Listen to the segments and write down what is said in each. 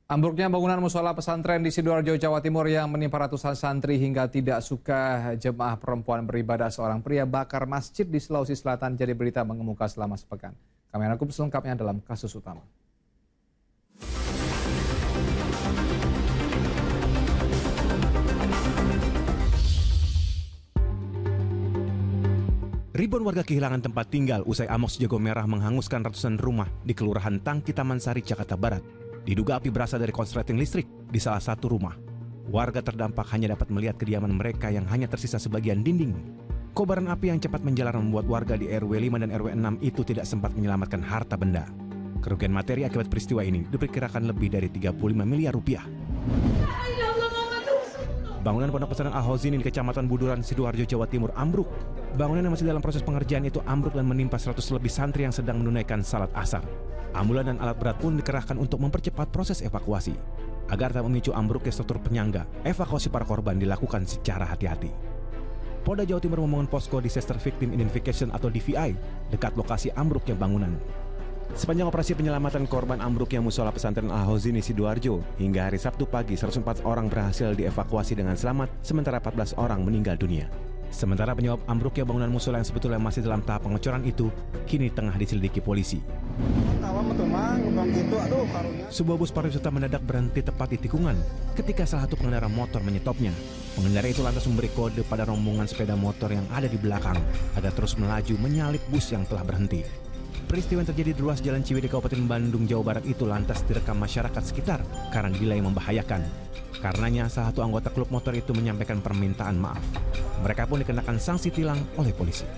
Ambruknya bangunan musola pesantren di Sidoarjo, Jawa Timur yang menimpa ratusan santri hingga tidak suka jemaah perempuan beribadah seorang pria bakar masjid di Sulawesi Selatan jadi berita mengemuka selama sepekan. Kami rangkum selengkapnya dalam kasus utama. Ribuan warga kehilangan tempat tinggal usai Amok Sejago Merah menghanguskan ratusan rumah di Kelurahan Tangki Taman Sari, Jakarta Barat. Diduga api berasal dari korsleting listrik di salah satu rumah. Warga terdampak hanya dapat melihat kediaman mereka yang hanya tersisa sebagian dinding. Kobaran api yang cepat menjalar membuat warga di RW 5 dan RW 6 itu tidak sempat menyelamatkan harta benda. Kerugian materi akibat peristiwa ini diperkirakan lebih dari 35 miliar rupiah. Bangunan pondok pesantren Al-Hozinin di Kecamatan Buduran, Sidoarjo, Jawa Timur ambruk. Bangunan yang masih dalam proses pengerjaan itu ambruk dan menimpa 100 lebih santri yang sedang menunaikan salat asar. Ambulan dan alat berat pun dikerahkan untuk mempercepat proses evakuasi. Agar tak memicu ambruknya struktur penyangga, evakuasi para korban dilakukan secara hati-hati. Polda Jawa Timur membangun posko Disaster Victim Identification atau DVI dekat lokasi ambruknya bangunan. Sepanjang operasi penyelamatan korban ambruknya musola pesantren Al-Hozinin Sidoarjo, hingga hari Sabtu pagi 104 orang berhasil dievakuasi dengan selamat, sementara 14 orang meninggal dunia. Sementara penyebab ambruknya bangunan musola yang sebetulnya masih dalam tahap pengecoran itu, kini tengah diselidiki polisi. Sebuah bus pariwisata mendadak berhenti tepat di tikungan ketika salah satu pengendara motor menyetopnya. Pengendara itu lantas memberi kode pada rombongan sepeda motor yang ada di belakang agar terus melaju menyalip bus yang telah berhenti. Peristiwa yang terjadi di ruas Jalan Ciwidey, Kabupaten Bandung, Jawa Barat itu lantas direkam masyarakat sekitar karena dinilai membahayakan. Karenanya salah satu anggota klub motor itu menyampaikan permintaan maaf. Mereka pun dikenakan sanksi tilang oleh polisi.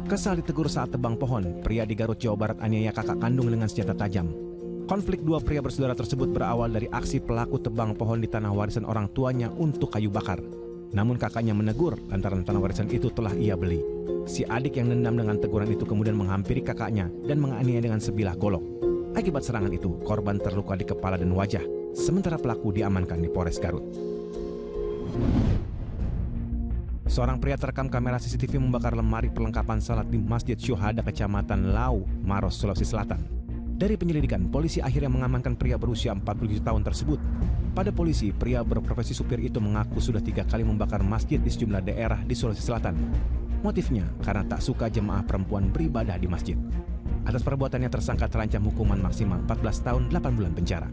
Kesal ditegur saat tebang pohon, pria di Garut, Jawa Barat aniaya kakak kandung dengan senjata tajam. Konflik dua pria bersaudara tersebut berawal dari aksi pelaku tebang pohon di tanah warisan orang tuanya untuk kayu bakar. Namun kakaknya menegur lantaran tanah warisan itu telah ia beli. Si adik yang dendam dengan teguran itu kemudian menghampiri kakaknya dan menganiaya dengan sebilah golok. Akibat serangan itu, korban terluka di kepala dan wajah, sementara pelaku diamankan di Polres Garut. Seorang pria terekam kamera CCTV membakar lemari perlengkapan salat di Masjid Syuhada Kecamatan Lau, Maros, Sulawesi Selatan. Dari penyelidikan, polisi akhirnya mengamankan pria berusia 47 tahun tersebut. Pada polisi, pria berprofesi supir itu mengaku sudah 3 kali membakar masjid di sejumlah daerah di Sulawesi Selatan. Motifnya karena tak suka jemaah perempuan beribadah di masjid. Atas perbuatannya tersangka terancam hukuman maksimal 14 tahun 8 bulan penjara.